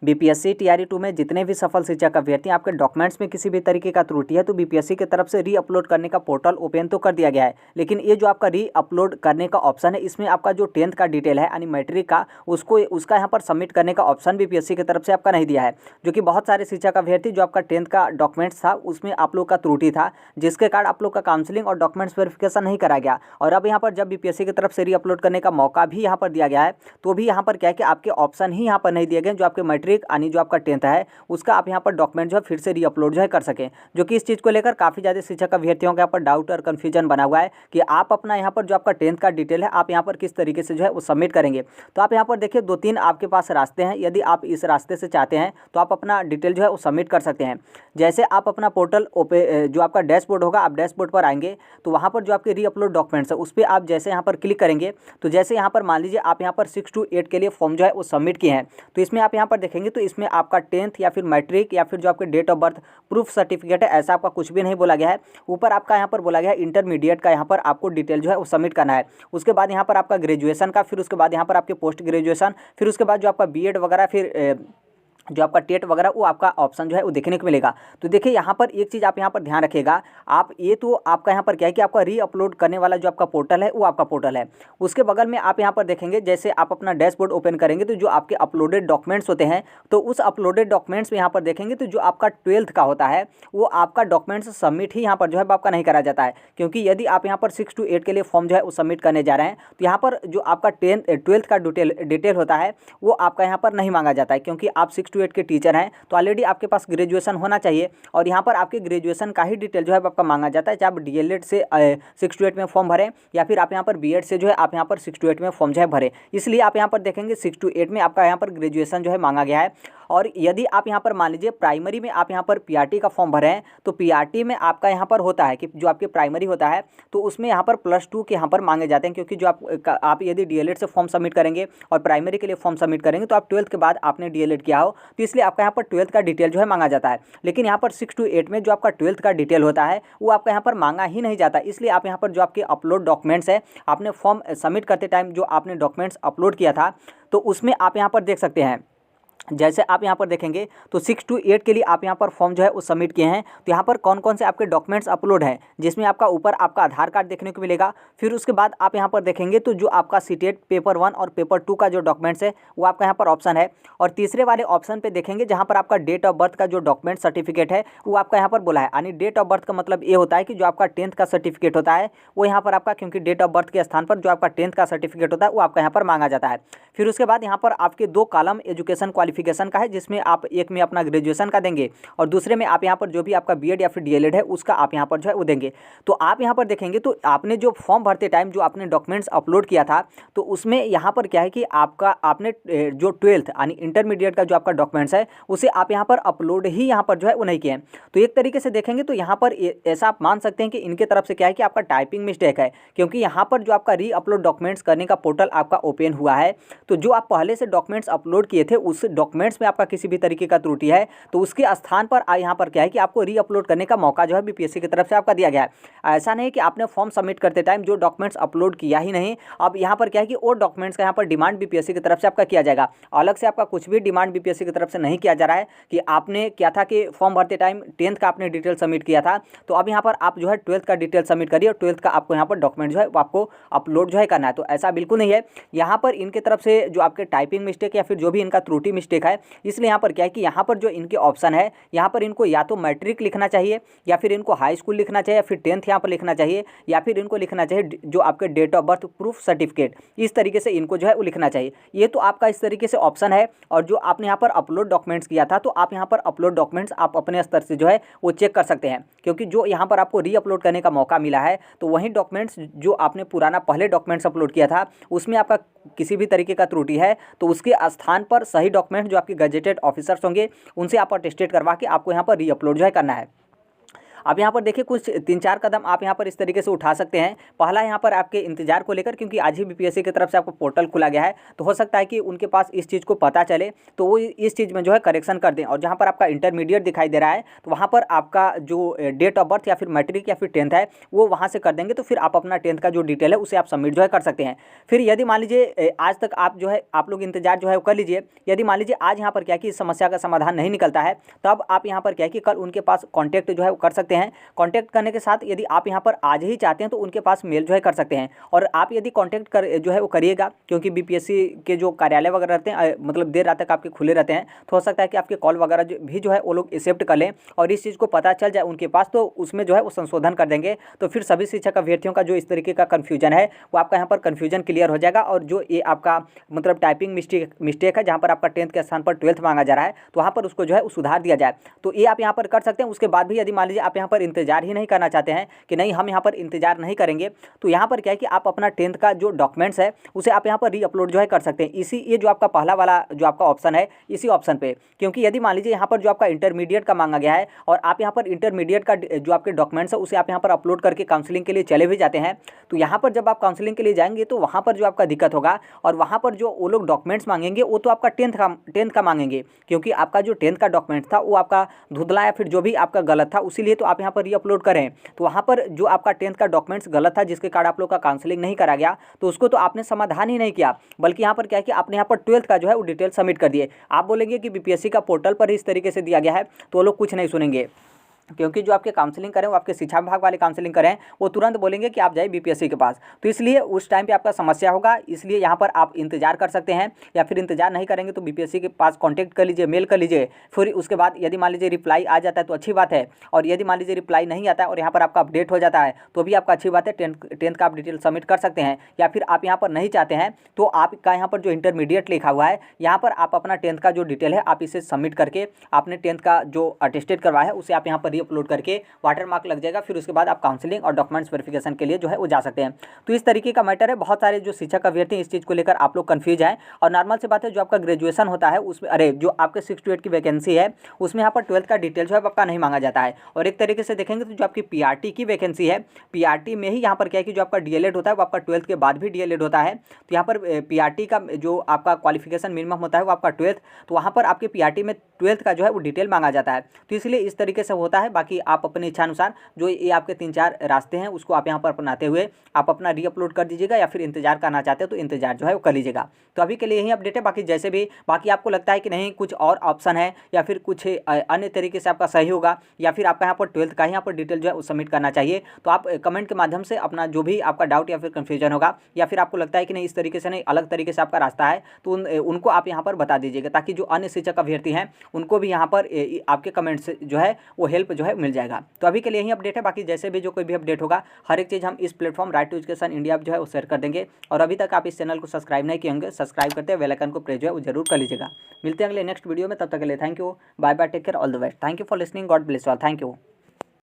BPSC TRE 2 में जितने भी सफल शिक्षक अभ्यर्थी आपके डॉक्यूमेंट्स में किसी भी तरीके का त्रुटि है तो बीपीएससी की तरफ से री अपलोड करने का पोर्टल ओपन तो कर दिया गया है, लेकिन ये जो आपका री अपलोड करने का ऑप्शन है इसमें आपका जो 10th का डिटेल है यानी मैट्रिक का उसका यहाँ पर सबमिट करने का ऑप्शन बीपीएससी की तरफ से आपका नहीं दिया है, जो कि बहुत सारे शिक्षक अभ्यर्थी जो आपका 10th का डॉक्यूमेंट्स था उसमें आप लोग का त्रुटि था, जिसके कारण आप लोग का काउंसलिंग और डॉक्यूमेंट्स वेरिफिकेशन नहीं करा गया। और अब यहाँ पर जब बीपीएससी की तरफ से री अपलोड करने का मौका भी यहाँ पर दिया गया है तो भी यहाँ पर क्या है कि आपके ऑप्शन ही यहाँ पर नहीं दिए गए जो आपके मैट्रिक यानी जो आपका 10th है उसका आप यहाँ पर डॉक्यूमेंट जो है फिर से री अपलोड जो है कर सकें, जो कि इस चीज़ को लेकर काफ़ी ज़्यादा शिक्षक अभ्यर्थियों के यहाँ पर डाउट और कन्फ्यूजन बना हुआ है कि आप अपना यहाँ पर जो आपका 10th का डिटेल है आप यहाँ पर किस तरीके से जो है वो सबमिट करेंगे। तो आप यहाँ पर देखिए 2-3 आपके पास रास्ते हैं, यदि आप इस रास्ते से चाहते हैं तो आप अपना डिटेल जो है वो सबमिट कर सकते हैं। जैसे आप अपना पोर्टल जो आपका डैशबोर्ड होगा आप डैशबोर्ड पर आएंगे तो वहाँ पर जो आपके री अपलोड डॉक्यूमेंट्स है उस पर आप जैसे यहाँ पर क्लिक करेंगे तो जैसे यहाँ पर मान लीजिए आप यहाँ पर 6 to 8 के लिए फॉर्म जो है वो सबमिट किए हैं तो इसमें आप यहाँ पर देखेंगे तो इसमें आपका 10th या फिर मैट्रिक या फिर जो आपके date of birth proof certificate है ऐसा आपका कुछ भी नहीं बोला गया है। ऊपर आपका यहाँ पर बोला गया है इंटरमीडिएट का यहाँ पर आपको डिटेल जो है वो सबमिट करना है। उसके बाद यहाँ पर आपका ग्रेजुएशन का, फिर उसके बाद यहाँ पर आपके पोस्ट ग्रेजुएशन, फिर उसके बाद जो आपका बीएड वगैरह, फिर जो आपका टेट वगैरह वो आपका ऑप्शन जो है वो देखने को मिलेगा। तो देखिए यहाँ पर एक चीज़ आप यहाँ पर ध्यान रखिएगा, आप ये तो आपका यहाँ पर क्या है कि आपका री अपलोड करने वाला जो आपका पोर्टल है वो आपका पोर्टल है, उसके बगल में आप यहाँ पर देखेंगे जैसे आप अपना डैशबोर्ड ओपन करेंगे तो जो आपके अपलोडेड डॉक्यूमेंट्स होते हैं तो उस अपलोडेड डॉक्यूमेंट्स में यहाँ पर देखेंगे तो जो आपका 12th का होता है वो आपका डॉक्यूमेंट्स सबमिट ही यहाँ पर जो है आपका नहीं करा जाता है, क्योंकि यदि आप यहाँ पर 6 to 8 के लिए फॉर्म जो है वो सबमिट करने जा रहे हैं तो यहाँ पर जो आपका 12th का डिटेल होता है वो आपका यहाँ पर नहीं मांगा जाता है, क्योंकि आप 6 to 8 के टीचर हैं तो ऑलरेडी आपके पास ग्रेजुएशन होना चाहिए और यहाँ पर आपके ग्रेजुएशन का ही डिटेल जो है आपका मांगा जाता है, चाहे आप डीएलएड से 6 to 8 में फॉर्म भरें या फिर आप यहाँ पर बीएड से जो है आप यहाँ पर 6 to 8 में फॉर्म जो है भरें। इसलिए आप यहाँ पर देखेंगे 6 to 8 में आपका यहाँ पर ग्रेजुएशन जो है मांगा गया है। और यदि आप यहाँ पर मान लीजिए प्राइमरी में आप यहाँ पर पीआरटी का फॉर्म भरे हैं तो पीआरटी में आपका यहाँ पर होता है कि जो आपके प्राइमरी होता है तो उसमें यहाँ पर +2 के यहाँ पर मांगे जाते हैं, क्योंकि जो आप यदि डीएलएड से फॉर्म सबमिट करेंगे और प्राइमरी के लिए फॉर्म सबमिट करेंगे तो आप 12th के बाद आपने डीएलएड किया हो तो इसलिए आपका यहाँ पर 12th का डिटेल जो है मांगा जाता है। लेकिन यहाँ पर 6 to 8 में जो आपका 12th का डिटेल होता है वो आपका यहाँ पर मांगा ही नहीं जाता। इसलिए आप यहाँ पर जो आपके अपलोड डॉक्यूमेंट्स है आपने फॉर्म सबमिट करते टाइम जो आपने डॉक्यूमेंट्स अपलोड किया था तो उसमें आप यहाँ पर देख सकते हैं, जैसे आप यहाँ पर देखेंगे तो 6 to 8 के लिए आप यहाँ पर फॉर्म जो है वो सबमिट किए हैं तो यहाँ पर कौन कौन से आपके डॉक्यूमेंट्स अपलोड हैं, जिसमें आपका ऊपर आपका आधार कार्ड देखने को मिलेगा। फिर उसके बाद आप यहाँ पर देखेंगे तो जो आपका सीटेट पेपर 1 और पेपर 2 का जो डॉक्यूमेंट्स है वो आपका यहाँ पर ऑप्शन है। और तीसरे वाले ऑप्शन पर देखेंगे जहाँ पर आपका डेट ऑफ बर्थ का जो डॉक्यूमेंट सर्टिफिकेट है वो आपका यहाँ पर बोला है, यानी डेट ऑफ बर्थ का मतलब ये होता है कि जो आपका 10th का सर्टिफिकेट होता है वो यहाँ पर आपका, क्योंकि डेट ऑफ बर्थ के स्थान पर जो आपका 10th का सर्टिफिकेट होता है वो आपका यहाँ पर मांगा जाता है। फिर उसके बाद यहाँ पर आपके 2 कॉलम एजुकेशन क्वालिफिकेशन का है, जिसमें आप एक में अपना ग्रेजुएशन का देंगे और दूसरे में आप यहाँ पर जो भी आपका बीएड या फिर डीएलएड है उसका आप यहाँ पर जो है वो देंगे। तो आप यहाँ पर देखेंगे तो आपने जो फॉर्म भरते टाइम जो आपने डॉक्यूमेंट्स अपलोड किया था तो उसमें यहाँ पर क्या है कि आपने जो 12th यानी इंटरमीडिएट का जो आपका डॉक्यूमेंट्स है उसे आप यहाँ पर अपलोड ही यहाँ पर जो है वो नहीं किए। तो एक तरीके से देखेंगे तो यहाँ पर ऐसा आप मान सकते हैं कि इनके तरफ से क्या है कि आपका टाइपिंग मिस्टेक है, क्योंकि यहाँ पर जो आपका री अपलोड डॉक्यूमेंट्स करने का पोर्टल आपका ओपन हुआ है तो जो आप पहले से डॉक्यूमेंट्स अपलोड किए थे उस डॉक्यूमेंट्स में आपका किसी भी तरीके का त्रुटि है तो उसके स्थान पर यहाँ पर क्या है कि आपको री अपलोड करने का मौका जो है बीपीएससी की तरफ से आपका दिया गया है। ऐसा नहीं कि आपने फॉर्म सबमिट करते टाइम जो डॉक्यूमेंट्स अपलोड किया ही नहीं, अब यहाँ पर क्या है कि वो डॉक्यूमेंट्स का यहाँ पर डिमांड बीपीएससी की तरफ से आपका किया जाएगा। अलग से आपका कुछ भी डिमांड बीपीएससी की तरफ से नहीं किया जा रहा है कि आपने क्या था कि फॉर्म भरते टाइम 10th का आपने डिटेल सबमिट किया था तो अब यहाँ पर आप जो है 12th का डिटेल सबमिट करिए और 12th का आपको यहाँ पर डॉक्यूमेंट जो है वो आपको अपलोड जो है करना है। तो ऐसा बिल्कुल नहीं है, यहाँ पर इनके तरफ से जो आपके टाइपिंग मिस्टेक या फिर जो भी इनका त्रुटि मिस्टेक है, इसलिए यहाँ पर क्या है कि यहाँ पर जो इनके ऑप्शन है यहाँ पर इनको या तो मैट्रिक लिखना चाहिए या फिर इनको हाई स्कूल लिखना चाहिए या फिर 10th यहाँ पर लिखना चाहिए या फिर इनको लिखना चाहिए जो आपके date of birth proof certificate, इस तरीके से इनको जो है वो लिखना चाहिए। ये तो आपका इस तरीके से ऑप्शन है। और जो आपने यहाँ पर अपलोड डॉक्यूमेंट्स किया था तो आप यहाँ पर अपलोड डॉक्यूमेंट्स आप अपने स्तर से जो है वो चेक कर सकते हैं, क्योंकि जो यहाँ पर आपको री अपलोड करने का मौका मिला है तो वही डॉक्यूमेंट्स जो आपने पुराना पहले डॉक्यूमेंट्स अपलोड किया था उसमें आपका किसी भी तरीके का त्रुटि है तो उसके स्थान पर सही डॉक्यूमेंट जो आपके गजेटेड ऑफिसर्स होंगे उनसे आप अटेस्टेड करवा के आपको यहाँ पर री अपलोड जो है करना है। अब यहाँ पर देखिए कुछ 3-4 कदम आप यहाँ पर इस तरीके से उठा सकते हैं। पहला यहाँ पर आपके इंतजार को लेकर, क्योंकि आज ही बीपीएससी की तरफ से आपको पोर्टल खुला गया है, तो हो सकता है कि उनके पास इस चीज़ को पता चले तो वो इस चीज़ में जो है करेक्शन कर दें। और जहाँ पर आपका इंटरमीडिएट दिखाई दे रहा है तो वहाँ पर आपका जो डेट ऑफ बर्थ या फिर मैट्रिक या फिर 10th है वो वहाँ से कर देंगे, तो फिर आप अपना 10th का जो डिटेल है उसे आप सबमिट जो है कर सकते हैं। फिर यदि मान लीजिए आज तक आप जो है आप लोग इंतजार जो है वो कर लीजिए। यदि मान लीजिए आज यहाँ पर क्या है कि इस समस्या का समाधान नहीं निकलता है, तब आप यहाँ पर क्या है कि कल उनके पास कॉन्टैक्ट जो है वो कर सकते हैं। कॉन्टैक्ट करने के साथ यदि आप यहाँ पर आज ही चाहते हैं तो उनके पास मेल जो है कर सकते हैं। और आप यदि कॉन्टैक्ट कर जो है वो करिएगा, क्योंकि बीपीएससी के जो कार्यालय वगैरह रहते हैं मतलब देर रात तक आपके खुले रहते हैं, तो हो सकता है कि आपके कॉल वगैरह भी जो है वो लोग एक्सेप्ट कर लें और इस चीज़ को पता चल जाए उनके पास, तो उसमें जो है वो संशोधन कर देंगे। तो फिर सभी शिक्षक अभ्यर्थियों का जो इस तरीके का कन्फ्यूजन है वो आपका यहाँ पर कन्फ्यूजन क्लियर हो जाएगा। और जो ये आपका मतलब टाइपिंग मिस्टेक है जहाँ पर आपका 10th के स्थान पर 12th मांगा जा रहा है, तो वहाँ पर उसको जो है वो सुधार दिया जाए। तो ये आप यहाँ पर कर सकते हैं। उसके बाद भी यदि मान लीजिए आप यहाँ पर इंतजार ही नहीं करना चाहते हैं कि नहीं हम यहाँ पर इंतजार नहीं करेंगे, तो यहाँ पर क्या है कि आप अपना 10th का जो डॉक्यूमेंट्स है उसे आप यहाँ पर री अपलोड जो है कर सकते हैं। इसी ये जो आपका पहला वाला जो आपका ऑप्शन है इसी ऑप्शन पे, क्योंकि यदि मान लीजिए यहाँ पर जो आपका इंटरमीडिएट का मांगा गया है और आप यहाँ पर इंटरमीडिएट का जो आपके डॉक्यूमेंट्स है उसे आप यहाँ पर अपलोड करके काउंसलिंग के लिए चले भी जाते हैं, तो यहाँ पर जब आप काउंसलिंग के लिए जाएंगे तो वहाँ पर जो आपका दिक्कत होगा और वहाँ पर जो वो लोग डॉक्यूमेंट्स मांगेंगे वो तो आपका 10th का मांगेंगे, क्योंकि आपका जो 10th का डॉक्यूमेंट था वो आपका धुंधला या फिर जो भी आपका गलत था, उसीलिए तो आप यहाँ पर री अपलोड करें। तो वहाँ पर जो आपका 10th का डॉक्यूमेंट्स गलत था जिसके कारण आप लोग का काउंसलिंग नहीं करा गया, तो उसको तो आपने समाधान ही नहीं किया, बल्कि यहाँ पर क्या है कि आपने यहाँ पर 12th का जो है वो डिटेल सबमिट कर दिए। आप बोलेंगे कि बीपीएससी का पोर्टल पर इस तरीके से दिया गया है, तो वो लोग कुछ नहीं सुनेंगे, क्योंकि जो आपके काउंसलिंग करें वो आपके शिक्षा विभाग वाले काउंसलिंग करें वो तुरंत बोलेंगे कि आप जाइए बीपीएससी के पास। तो इसलिए उस टाइम पे आपका समस्या होगा, इसलिए यहाँ पर आप इंतजार कर सकते हैं, या फिर इंतजार नहीं करेंगे तो बीपीएससी के पास कांटेक्ट कर लीजिए, मेल कर लीजिए। फिर उसके बाद यदि मान लीजिए रिप्लाई आ जाता है तो अच्छी बात है, और यदि मान लीजिए रिप्लाई नहीं आता है और यहाँ पर आपका अपडेट हो जाता है तो भी आपका अच्छी बात है। 10th का आप डिटेल सबमिट कर सकते हैं। या फिर आप यहाँ पर नहीं चाहते हैं तो आपका यहाँ पर जो इंटरमीडिएट लिखा हुआ है यहाँ पर आप अपना 10th का जो डिटेल है आप इसे सबमिट करके आपने 10th का जो अटेस्टेड करवाया है उसे आप यहाँ पर री अपलोड करके वाटर मार्क लग जाएगा। फिर उसके बाद आप काउंसलिंग और डॉक्यूमेंट्स वेरिफिकेशन के लिए जो है वो जा सकते हैं। तो इस तरीके का मैटर है। बहुत सारे जो शिक्षक अभ्यर्थी इस चीज़ को लेकर आप लोग कन्फ्यूज हैं, और नॉर्मल सी बात है जो आपका ग्रेजुएशन होता है उसमें जो आपके 6 to 8 की वैकेंसी है उसमें यहाँ पर 12th का डिटेल जो है आपका नहीं मांगा जाता है। और एक तरीके से देखेंगे तो जो आपकी पीआरटी की वैकेंसी है, पीआरटी में ही यहाँ पर क्या है कि जो आपका डीएलएड होता है वो आपका 12th के बाद भी डीएलएड होता है। तो यहाँ पर पीआरटी का जो आपका क्वालिफिकेशन मिनिमम होता है वो आपका 12th, तो वहाँ पर आपके पीआरटी में 12th का जो है वो डिटेल मांगा जाता है। तो इसलिए इस तरीके से होता है। बाकी आप अपनी इच्छानुसार जो ये आपके 3-4 रास्ते हैं उसको आप यहाँ पर अपनाते हुए आप अपना री अपलोड कर दीजिएगा, या फिर इंतजार करना चाहते हो तो इंतजार जो है वो कर लीजिएगा। तो अभी के लिए यही अपडेट है। बाकी जैसे भी बाकी आपको लगता है कि नहीं कुछ और ऑप्शन है या फिर कुछ अन्य तरीके से आपका सही होगा, या फिर आपका यहाँ पर 12th का ही यहाँ पर डिटेल जो है वो सबमिट करना चाहिए, तो आप कमेंट के माध्यम से अपना जो भी आपका डाउट या फिर कन्फ्यूजन होगा, या फिर आपको लगता है कि नहीं इस तरीके से नहीं अलग तरीके से आपका रास्ता है, तो उनको आप यहाँ पर बता दीजिएगा, ताकि जो अन्य शिक्षक अभ्यर्थी हैं उनको भी यहाँ पर आपके कमेंट से जो है वो हेल्प जो है मिल जाएगा। तो अभी के लिए यही अपडेट है। बाकी जैसे भी जो कोई भी अपडेट होगा हर एक चीज़ हम इस platform right to education India जो है वो शेयर कर देंगे। और अभी तक आप इस चैनल को सब्सक्राइब नहीं किए होंगे, सब्सक्राइब करते हैं, बेल आइकन को प्रेस जो है वो जरूर कर लीजिएगा। मिलते हैं अगले नेक्स्ट वीडियो में, तब तक के लिए thank you, bye bye, take care, all the best. Thank you for listening, God bless you all, thank you.